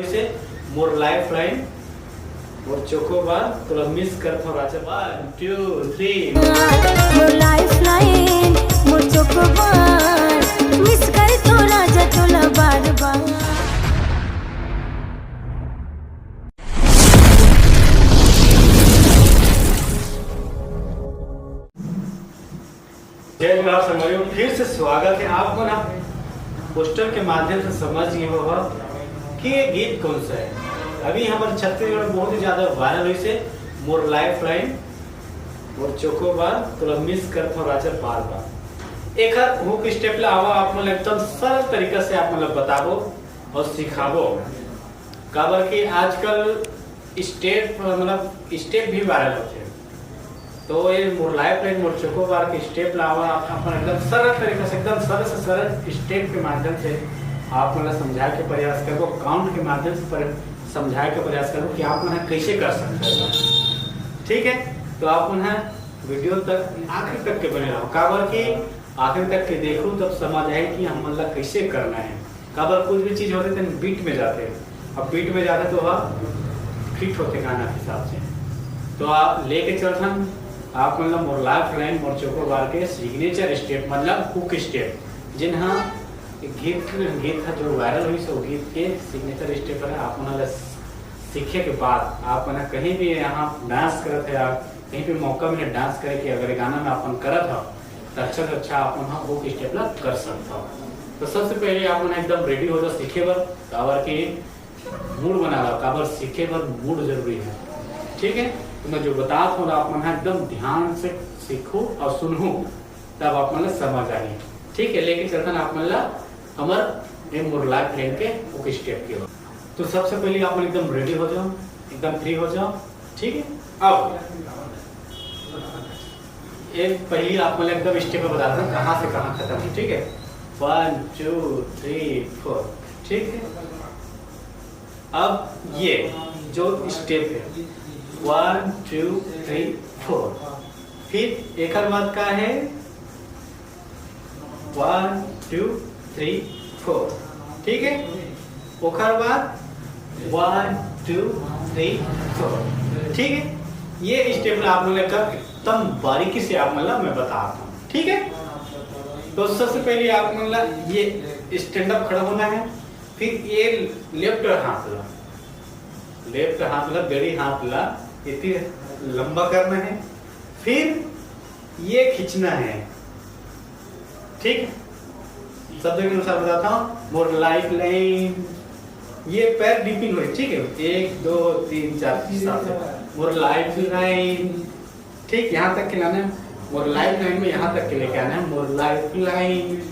से more life line मोर chocobar तोला miss करथो राजा 1 2 3 मोर लाइफ लाइन मोर चोकोबार मिस करथो राजा तोला बार बार। जय विवाह संगरियों, फिर से स्वागत है आपको ना पोस्टर के माध्यम से समझ गए हो कि ये गीत कौन सा है। अभी हमारे छत्तीसगढ़ में बहुत ही ज्यादा वायरल हुई से मोर लाइफ लाइन मोर चोकोबार तोला मिस करथो राजा बार बार। एक हुक स्टेप ला आवा आप मतलब एकदम सरल तरीका से आप मतलब बताबो और सिखाबो काबर कि आजकल स्टेप मतलब स्टेप भी वायरल होते हैं। तो ये मोर लाइफ लाइन मोर चोकोबार के स्टेप लावा अपन एकदम सरल तरीके से एकदम सरल से सरल स्टेप के माध्यम से आप मतलब समझाए के प्रयास करो, काउंट के माध्यम से समझाए के प्रयास करो कि आप उन्हें कैसे कर सकते हो। ठीक है, तो आप उन्हें वीडियो तक आखिर तक के बने रहो काबर कि आखिर तक के देखो तब समझ आए कि हम मतलब कैसे करना है। काबर कुछ भी चीज होते तो बीट में जाते हैं, अब बीट में जाते तो वह फिट होते गाना के हिसाब से। तो आप लेके चलते आप मतलब मोर लाइफ लाइन मोर चोकोबार के सिग्नेचर स्टेप मतलब हुक स्टेप जिन्हा गीत है जो वायरल हुई सो गीत के सिग्नेचर स्टेप है। आप उन्हें सीखे के बाद आप उन्हें कहीं भी यहाँ डांस करते हैं, आप कहीं पे मौका मिले डांस करे कि अगर गाना में अपन करत हो तो अच्छा से अच्छा आप उन्हें हुक स्टेप ला कर सकते हो। तो सबसे पहले आप उन्हें एकदम रेडी हो जाओ सीखे बर काबर की मूड बना लो, काबर सीखे बर मूड जरूरी है। ठीक है, तो मैं जो बता हूँ आप मन एकदम ध्यान से सीखो और सुनो तब आप मतलब समझ आएगी। ठीक है, लेके चलते आप मतलब हमारे मोर लाइफ लाइन के हुक स्टेप के। तो सबसे पहले आप एकदम रेडी हो जाओ, एकदम फ्री हो जाओ। ठीक है, अब एक पहले आप मतलब एकदम स्टेप में बताते हैं कहाँ से कहाँ खत्म है। ठीक है, 1 2 3 4। ठीक है, अब ये जो स्टेप है 1 2 3 4, फिर एक बात का है 1 2 3 4। ठीक है, ओखर बाद 1 2 3 4। ठीक है, ये स्टेप आप लोग एकदम बारीकी से आप मतलब मैं बताता हूँ। ठीक है, तो सबसे पहले आप मतलब ये स्टैंड अप खड़ा होना है, फिर ये लेफ्ट हाथ ला गड़ी हाथ ला इतनी लंबा करना है, फिर ये खींचना है। ठीक, शब्द के अनुसार बताता हूँ मोर लाइफ लाइन ये पैर डीपिंग हो। ठीक है, 1 2 3 4 मोर लाइफ लाइन। ठीक, यहाँ तक के लाना है मोर लाइफ लाइन में, यहाँ तक के लेके आना है मोर लाइफ लाइन।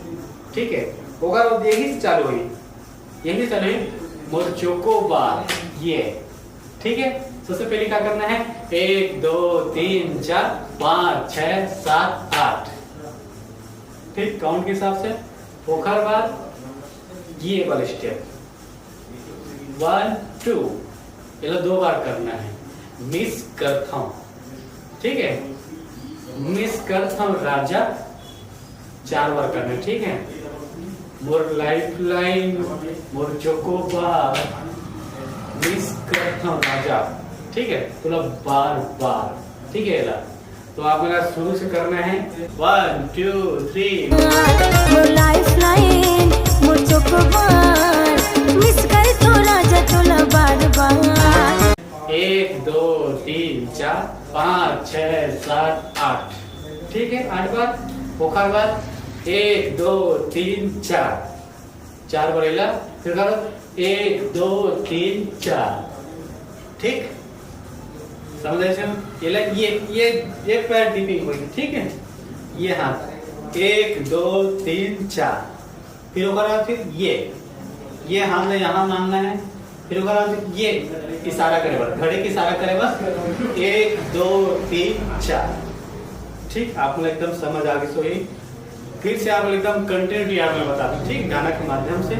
ठीक है, होगा यही से चालू हुई, यही चालू हुई मोर चोकोबार ये। ठीक है, सबसे पहले क्या करना है 1 2 3 4 5 6 7 8। ठीक, काउंट के हिसाब से पोखर बाद ये वाला स्टेप 1 2 ये 2 बार करना है। मिस करता हूं। ठीक है, मिस करता हूं राजा 4 बार करना है। ठीक है, मोर लाइफ लाइन मोर चोकोबार मिस करता हूं राजा। ठीक है, तो बार बार। ठीक है, तो आप मेरा शुरू से करना है 1 2 3 मोर लाइफ लाइन मोर चोकोबार मिस करथो राजा तोला बार बार। 1 2 3 4 5 6 7 8। ठीक है, 8 बार। पोखर बाद 1 2 3 4 बार एला, फिर करो 1 2 3 4। ठीक, समझे ये पैर डिपिंग हुई। ठीक है, ये हाथ 1 2 3 4, फिर होगा फिर ये हाथ में यहाँ मांगना है, फिर होगा ये इशारा करे बस, घड़े की इशारा करे बस 1 2 3 4। ठीक, आप लोग एकदम समझ आ गई। सो ही फिर से आप एकदम कंटिन्यूटी आप मैं बताता हूँ। ठीक, गाना के माध्यम से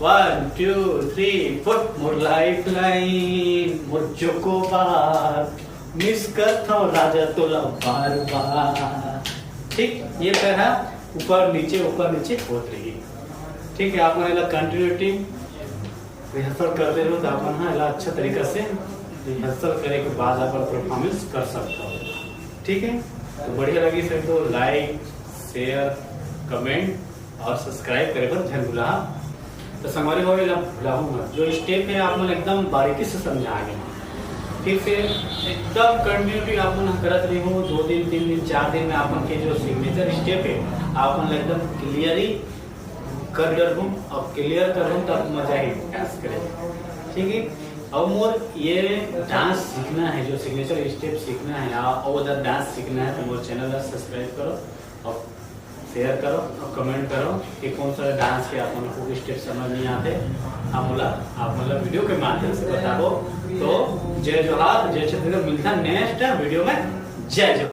1 2 3 4 मोर लाइफ लाइन मोर चोकोबार मिस करता हूँ राजा तोला बार बार। ठीक, ये पैर है ऊपर नीचे होत रही। ठीक है, आप कंटिन्यूटी रिहर्सल करते रहो तो अपन हाँ अच्छा तरीका से रिहर्सल करे के बाद अपन परफॉर्मेंस कर सकता हो। ठीक है, तो बढ़िया लगी फिर तो लाइक शेयर कमेंट और सब्सक्राइब करे पर ध्यान भुला। तो संगवारी हो भुलाऊँ मत, जो स्टेप है आप मन एकदम बारीकी से समझा गए, फिर से एकदम कंटिन्यूटी आप मन करत रही हो 2 दिन 3 दिन 4 दिन में आपन के जो सिग्नेचर स्टेप है आप मन एकदम क्लियरली कर डर हूँ और क्लियर कर हूँ तब मजा ही डांस करे। ठीक है, अब मोर ये डांस सीखना है, जो सिग्नेचर स्टेप सीखना है और उधर डांस सीखना है तो मोर चैनल का सब्सक्राइब करो और शेयर करो और कमेंट करो कि कौन सा डांस के अपन को स्टेप समझ नहीं आते आप मतलब वीडियो के माध्यम से बताओ। तो जय जोहार, जय छत्तीसगढ़, मिलता नेक्स्ट वीडियो में। जय जोहार।